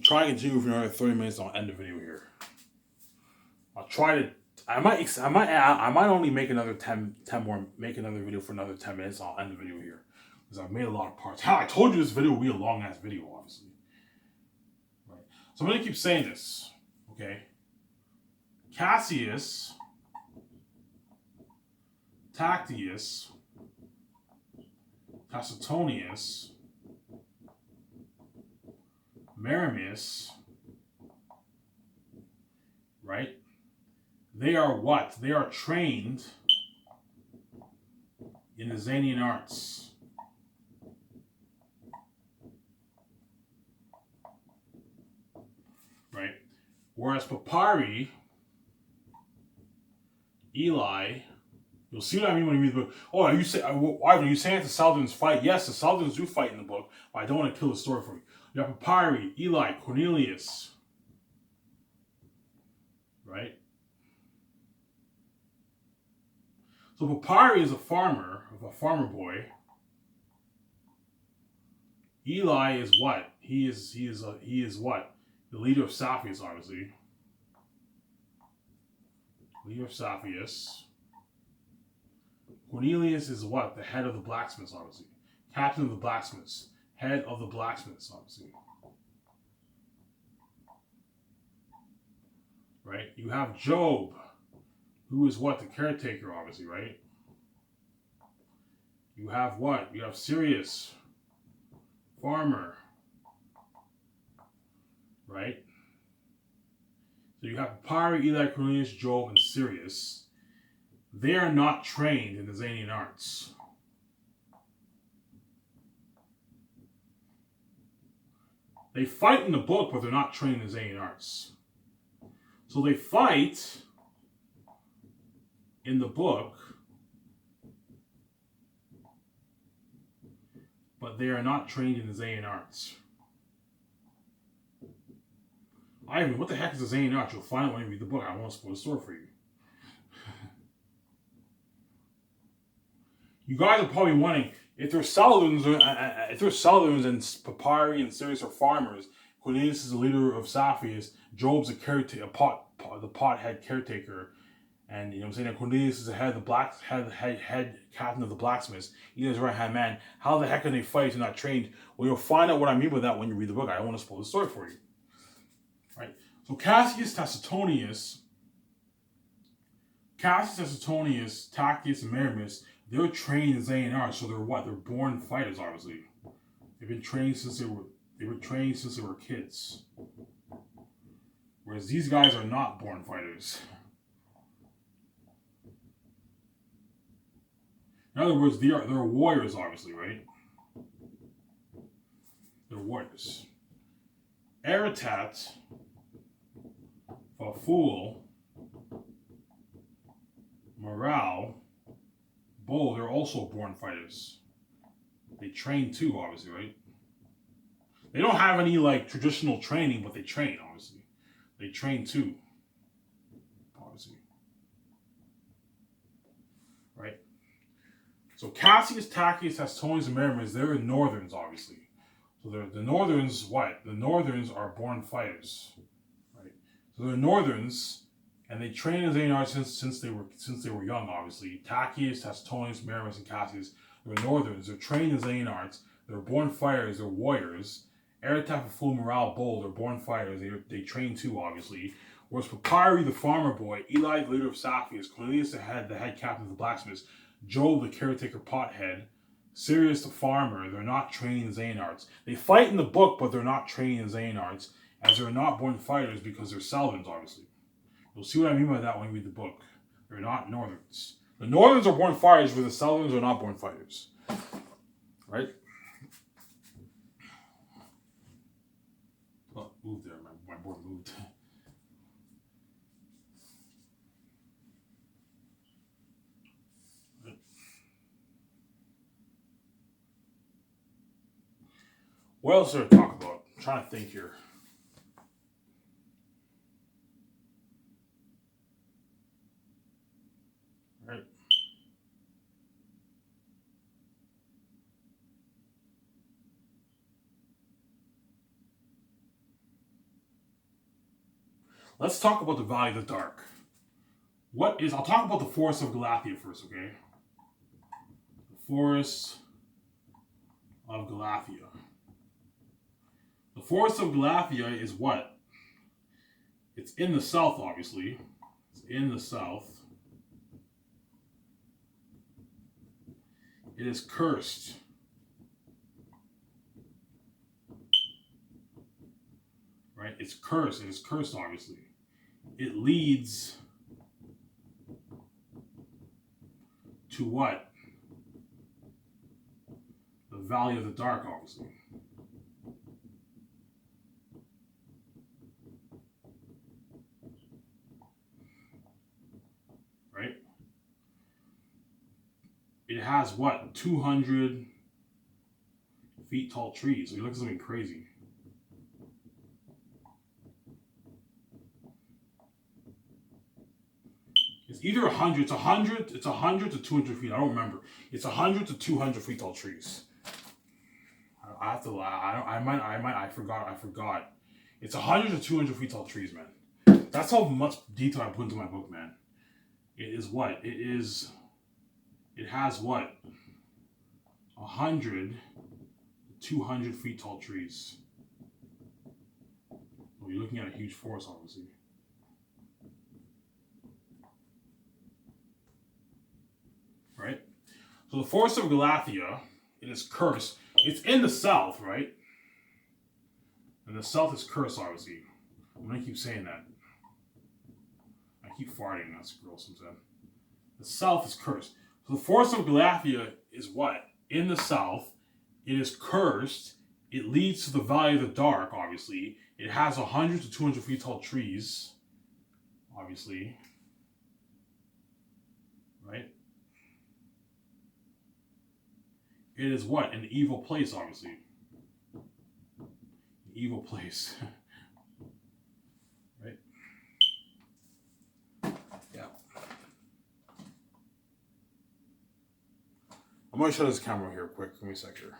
try and continue for another 30 minutes. I'll end the video here. I'll try to. I might only make another 10 more. Make another video for another 10 minutes. I'll end the video here because I've made a lot of parts. How I told you this video will be a long ass video, obviously. Right. So I'm gonna keep saying this. Okay. Cassius, Tactius, Tacitonius, Maramis, right? They are what? They are trained in the Zanian arts. Right? Whereas Papyri, Eli, you'll see what I mean when you read the book. Oh, are you saying that the Saladins fight? Yes, the Saladins do fight in the book, but I don't want to kill the story for you. You have Papyri, Eli, Cornelius, right? So Papyri is a farmer boy. Eli is what? He is what? The leader of Sapphius, obviously. Leader of Sapphius. Cornelius is what? The head of the blacksmiths, obviously. Captain of the blacksmiths. Head of the blacksmiths, obviously. Right? You have Job, who is what? The caretaker, obviously, right? You have what? You have Sirius, farmer. Right? So you have Papyri, Eli, Cornelius, Job, and Sirius. They are not trained in the Zanian arts. They fight in the book, but they're not trained in the Zanian arts. So they fight in the book, but they are not trained in the Zanian arts. Ivan, what the heck is the Zanian arts? You'll find out when you read the book. I don't want to spoil the story for you. You guys are probably wondering if there's Saladins and Papyri and Sirius are farmers. Cornelius is the leader of Sapphius. Job's a caretaker, the pothead caretaker, and you know what I'm saying. That Cornelius is the head of the head captain of the blacksmiths. Eli's right hand man. How the heck can they fight if they're not trained? Well, you'll find out what I mean by that when you read the book. I don't want to spoil the story for you. Right. So Cassius, Tacitonius, Tactius, and Maramis. They're trained in Zanian arts, so they're what? They're born fighters, obviously. They've been trained since they were trained since they were kids. Whereas these guys are not born fighters. In other words, they're warriors, obviously, right? They're warriors. Aratat, Faful, Morale, Bull, they're also born fighters. They train too, obviously, right? They don't have any like traditional training, but they train, obviously. They train too, obviously. Right? So Cassius, Tactius, Tacitonius, and Maramis, they're Northerns, obviously. So they're the Northerns, what? The Northerns are born fighters. Right? So they're Northerns. And they train in Zanian arts since they were young, obviously. Tactius, Tacitonius, Maramis, and Cassius, they're Northerns. They're trained in Zanian arts. They're born fighters. They're warriors. Eretaph, Full, Morale, Bull, they're born fighters. They train too, obviously. Whereas Papyri, the farmer boy, Eli, the leader of Sapphius, Cornelius, the head captain of the blacksmiths, Job, the caretaker pothead, Sirius, the farmer, they're not trained in Zanian arts. They fight in the book, but they're not trained in Zanian arts, as they're not born fighters because they're Saladins, obviously. You'll see what I mean by that when you read the book. They're not Northerns. The Northerns are born fighters, where the Saladins are not born fighters. Right? Oh, moved there. My board moved. Right. What else did I talk about? I'm trying to think here. Right. Let's talk about the Valley of the Dark. I'll talk about the Forest of Galathea first, okay? The Forest of Galathea. The Forest of Galathea is what? It's in the south, obviously. It's in the south. It is cursed. Right? It's cursed. It is cursed, obviously. It leads to what? The Valley of the Dark, obviously. Right? It has what? 200 feet tall trees. So you look at something crazy. It's either 100, it's 100 to 200 feet. I don't remember. It's 100 to 200 feet tall trees. I have to. I forgot. It's 100 to 200 feet tall trees, man. That's how much detail I put into my book, man. It is what? It has what? 100 to 200 feet tall trees. Well, you're looking at a huge forest, obviously. Right? So the Forest of Galathea, it is cursed. It's in the south, right? And the south is cursed, obviously. I'm gonna keep saying that. I keep farting. That's gross sometimes. The south is cursed. So the Forest of Galathea is what? In the south. It is cursed. It leads to the Valley of the Dark, obviously. It has 100 to 200 feet tall trees, obviously. Right? It is what? An evil place, obviously. An evil place. Right? Yeah. I'm going to show this camera here quick. Give me a sec here.